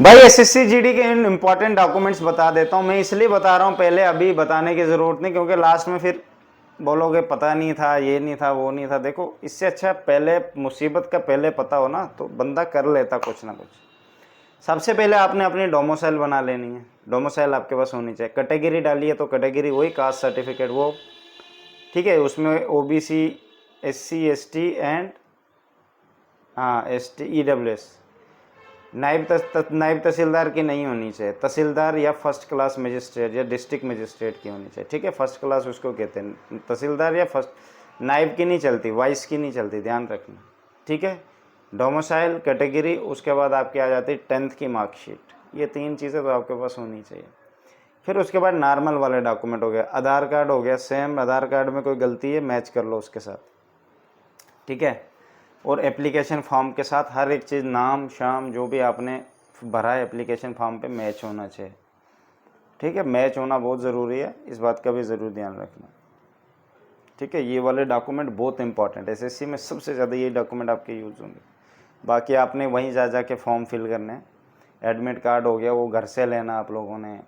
भाई SSC GD के इन important documents बता देता हूँ। मैं इसलिए बता रहा हूँ, पहले अभी बताने की ज़रूरत नहीं, क्योंकि लास्ट में फिर बोलोगे पता नहीं था, ये नहीं था, वो नहीं था। देखो, इससे अच्छा पहले मुसीबत का पहले पता हो ना, तो बंदा कर लेता कुछ ना कुछ। सबसे पहले आपने अपनी डोमिसाइल बना लेनी है। डोमिसाइल आपके पास होनी चाहिए। कैटेगरी डाली है तो कैटेगरी वही कास्ट सर्टिफिकेट वो, ठीक है। उसमें ओबीसी, एससी, एसटी एंड हाँ एसटी, ईडब्ल्यूएस। नायब तहसीलदार की नहीं होनी चाहिए। तहसीलदार या फर्स्ट क्लास मजिस्ट्रेट या डिस्ट्रिक्ट मजिस्ट्रेट की होनी चाहिए, ठीक है। फर्स्ट क्लास उसको कहते हैं, तहसीलदार या फर्स्ट। नायब की नहीं चलती, वाइस की नहीं चलती, ध्यान रखना, ठीक है। डोमिसाइल, कैटेगरी, उसके बाद आपकी आ जाती है 10th की मार्कशीट। ये 3 चीज़ें तो आपके पास होनी चाहिए। फिर उसके बाद नॉर्मल वाले डॉक्यूमेंट हो गया, आधार कार्ड हो गया। सेम आधार कार्ड में कोई गलती है मैच कर लो उसके साथ, ठीक है। और एप्लीकेशन फॉर्म के साथ हर एक चीज़, नाम शाम जो भी आपने भरा है एप्लीकेशन फॉर्म पे, मैच होना चाहिए, ठीक है। मैच होना बहुत ज़रूरी है, इस बात का भी ज़रूर ध्यान रखना, ठीक है। ये वाले डॉक्यूमेंट बहुत इंपॉर्टेंट है। एसएससी में सबसे ज़्यादा ये डॉक्यूमेंट आपके यूज़ होंगे। बाकी आपने वहीं जा के फॉर्म फिल करने हैं। एडमिट कार्ड हो गया, वो घर से लेना आप लोगों ने।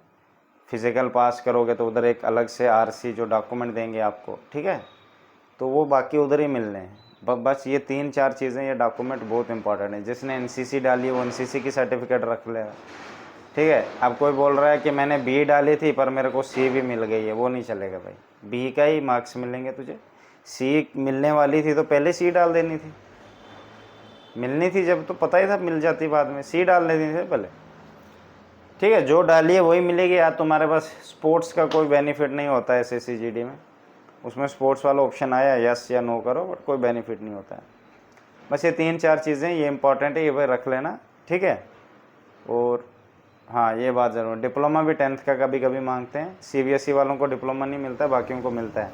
फिज़िकल पास करोगे तो उधर एक अलग से आरसी जो डॉक्यूमेंट देंगे आपको, ठीक है। तो वो बाकी उधर ही मिलने हैं। बस ये 3-4 चीज़ें, ये डॉक्यूमेंट बहुत इंपॉर्टेंट है। जिसने एनसीसी डाली है वो एनसीसी की सर्टिफिकेट रख लेगा, ठीक है। अब कोई बोल रहा है कि मैंने बी डाली थी पर मेरे को सी भी मिल गई है, वो नहीं चलेगा भाई। बी का ही मार्क्स मिलेंगे तुझे। सी मिलने वाली थी तो पहले सी डाल देनी थी। मिलनी थी जब तो पता ही था, मिल जाती बाद में। सी डाल देनी थी पहले, ठीक है। जो डाली है वही मिलेगी। यार तुम्हारे पास स्पोर्ट्स का कोई बेनिफिट नहीं होता है एसएससी जीडी में। उसमें स्पोर्ट्स वाला ऑप्शन आया, यस या नो करो, बट कोई बेनिफिट नहीं होता है। बस ये 3-4 चीज़ें ये इंपॉर्टेंट है, ये भाई रख लेना, ठीक है। और हाँ, ये बात ज़रूर, डिप्लोमा भी 10th का कभी कभी मांगते हैं। सीबीएसई वालों को डिप्लोमा नहीं मिलता, बाकियों को मिलता है।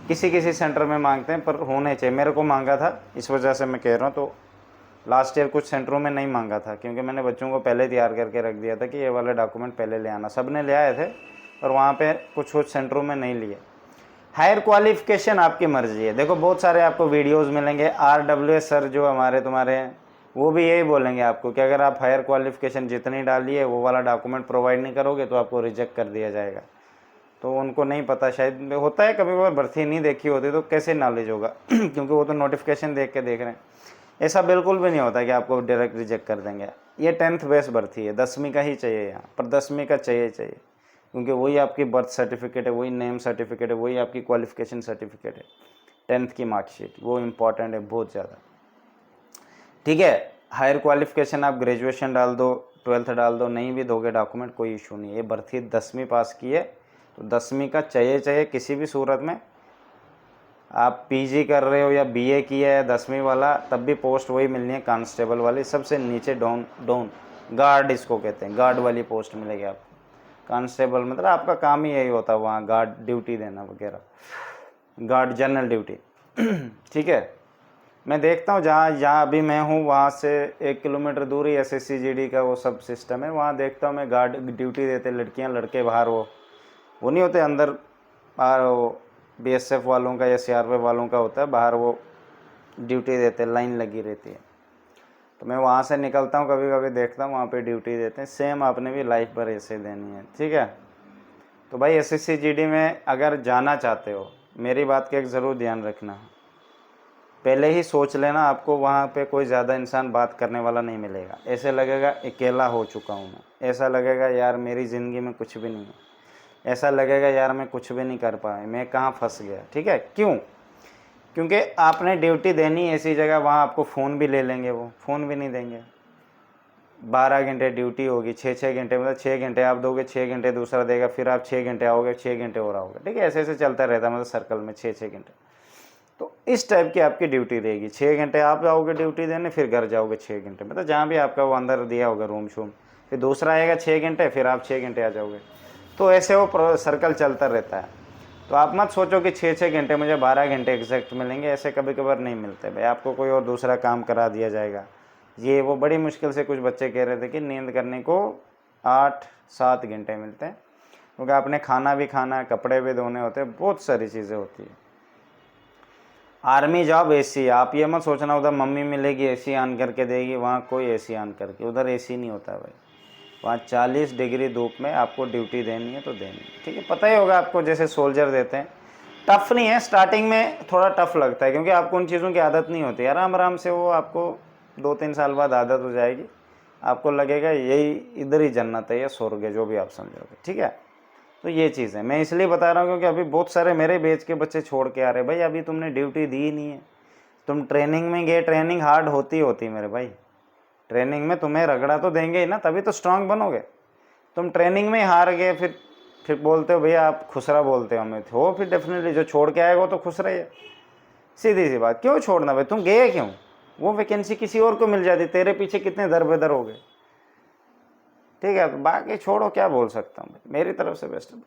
किसी किसी सेंटर में मांगते हैं, पर होने चाहिए। मेरे को मांगा था, इस वजह से मैं कह रहा हूँ। तो लास्ट ईयर कुछ सेंटरों में नहीं मांगा था, क्योंकि मैंने बच्चों को पहले तैयार करके रख दिया था कि ये वाले डॉक्यूमेंट पहले ले आना। सब ने ले आए थे, पर वहाँ पे कुछ सेंटरों में नहीं लिए। हायर क्वालिफिकेशन आपकी मर्जी है। देखो, बहुत सारे आपको वीडियोस मिलेंगे। आरडब्ल्यूएस सर जो हमारे तुम्हारे हैं, वो भी यही बोलेंगे आपको कि अगर आप हायर क्वालिफिकेशन जितनी डाली है वो वाला डॉक्यूमेंट प्रोवाइड नहीं करोगे तो आपको रिजेक्ट कर दिया जाएगा। तो उनको नहीं पता, शायद होता है कभी कभार, भर्ती नहीं देखी होती तो कैसे नॉलेज होगा क्योंकि वो तो नोटिफिकेशन देख के देख रहे हैं। ऐसा बिल्कुल भी नहीं होता कि आपको डायरेक्ट रिजेक्ट कर देंगे। ये 10th बेस भर्ती है, 10वीं का ही चाहिए यहाँ पर, 10वीं का चाहिए, क्योंकि वही आपकी बर्थ सर्टिफिकेट है, वही नेम सर्टिफिकेट है, वही आपकी क्वालिफिकेशन सर्टिफिकेट है। 10th की मार्कशीट वो इम्पॉर्टेंट है बहुत ज़्यादा, ठीक है। हायर क्वालिफिकेशन आप ग्रेजुएशन डाल दो, 12th डाल दो, नहीं भी दोगे डॉक्यूमेंट कोई इशू नहीं है। ये भर्ती 10वीं पास की है तो 10वीं का चाहिए किसी भी सूरत में। आप पीजी कर रहे हो या बीए किया है 10वीं वाला, तब भी पोस्ट वही मिलनी है, कांस्टेबल वाली। सबसे नीचे डाउन गार्ड इसको कहते हैं, गार्ड वाली पोस्ट मिलेगी आपको। कांस्टेबल मतलब आपका काम ही यही होता है, वहाँ गार्ड ड्यूटी देना वगैरह, गार्ड जनरल ड्यूटी ठीक है। मैं देखता हूँ जहाँ अभी मैं हूँ वहाँ से 1 किलोमीटर दूर ही एसएससी जीडी का वो सब सिस्टम है। वहाँ देखता हूँ मैं, गार्ड ड्यूटी देते, लड़कियाँ लड़के बाहर, वो नहीं होते अंदर, बाहर वो बीएसएफ वालों का या सीआरपीएफ वालों का होता है, बाहर वो ड्यूटी देते, लाइन लगी रहती है। तो मैं वहाँ से निकलता हूँ, कभी कभी देखता हूँ वहाँ पे ड्यूटी देते हैं। सेम आपने भी लाइफ पर ऐसे देनी है, ठीक है। तो भाई एसएससी जीडी में अगर जाना चाहते हो, मेरी बात का एक ज़रूर ध्यान रखना, पहले ही सोच लेना आपको वहाँ पे कोई ज़्यादा इंसान बात करने वाला नहीं मिलेगा। ऐसे लगेगा अकेला हो चुका हूँ मैं, ऐसा लगेगा यार मेरी ज़िंदगी में कुछ भी नहीं है, ऐसा लगेगा यार मैं कुछ भी नहीं कर पाया, मैं कहाँ फंस गया, ठीक है। क्यों? क्योंकि आपने ड्यूटी देनी ऐसी जगह, वहाँ आपको फ़ोन भी ले लेंगे, वो फ़ोन भी नहीं देंगे। 12 घंटे ड्यूटी होगी, 6-6 घंटे, मतलब 6 घंटे आप दोगे, 6 घंटे दूसरा देगा, फिर आप 6 घंटे आओगे, 6 घंटे और आओगे, ठीक है। ऐसे ऐसे चलता रहता है, मतलब सर्कल में 6-6 घंटे। तो इस टाइप की आपकी ड्यूटी रहेगी। 6 घंटे आप आओगे ड्यूटी देने, फिर घर जाओगे 6 घंटे, मतलब जहाँ भी आपका वो अंदर दिया होगा रूम शूम, फिर दूसरा आएगा 6 घंटे, फिर आप 6 घंटे आ जाओगे। तो ऐसे वो सर्कल चलता रहता है। तो आप मत सोचो कि 6-6 घंटे मुझे 12 घंटे एग्जैक्ट मिलेंगे, ऐसे कभी कभार नहीं मिलते भाई। आपको कोई और दूसरा काम करा दिया जाएगा। ये वो बड़ी मुश्किल से कुछ बच्चे कह रहे थे कि नींद करने को 8-7 घंटे मिलते हैं, क्योंकि आपने खाना भी खाना है, कपड़े भी धोने होते हैं, बहुत सारी चीज़ें होती है। आर्मी जॉब एसी, आप ये मत सोचना उधर मम्मी मिलेगी एसी ऑन करके देगी, वहाँ कोई एसी ऑन करके, उधर एसी नहीं होता है भाई। वहाँ 40 डिग्री धूप में आपको ड्यूटी देनी है तो देनी है, ठीक है। पता ही होगा आपको, जैसे सोल्जर देते हैं। टफ़ नहीं है, स्टार्टिंग में थोड़ा टफ़ लगता है क्योंकि आपको उन चीज़ों की आदत नहीं होती। आराम आराम से वो आपको 2-3 साल बाद आदत हो जाएगी, आपको लगेगा यही इधर ही जन्नत है या स्वर्ग है, जो भी आप समझोगे, ठीक है। तो ये चीज़ है, मैं इसलिए बता रहा हूँ क्योंकि अभी बहुत सारे मेरे बैच के बच्चे छोड़ के आ रहे, भाई अभी तुमने ड्यूटी दी ही नहीं है, तुम ट्रेनिंग में गए, ट्रेनिंग हार्ड होती मेरे भाई, ट्रेनिंग में तुम्हें रगड़ा तो देंगे ही ना, तभी तो स्ट्रांग बनोगे। तुम ट्रेनिंग में हार गए, फिर बोलते हो भैया आप खुसरा बोलते हो हमें, हो फिर डेफिनेटली जो छोड़ के आएगा वो तो खुसरा ही है, सीधी सी बात। क्यों छोड़ना भाई, तुम गए क्यों? वो वैकेंसी किसी और को मिल जाती, तेरे पीछे कितने दर बेदर हो गए, ठीक है। बाकी छोड़ो, क्या बोल सकता हूँ, मेरी तरफ से बेस्ट है।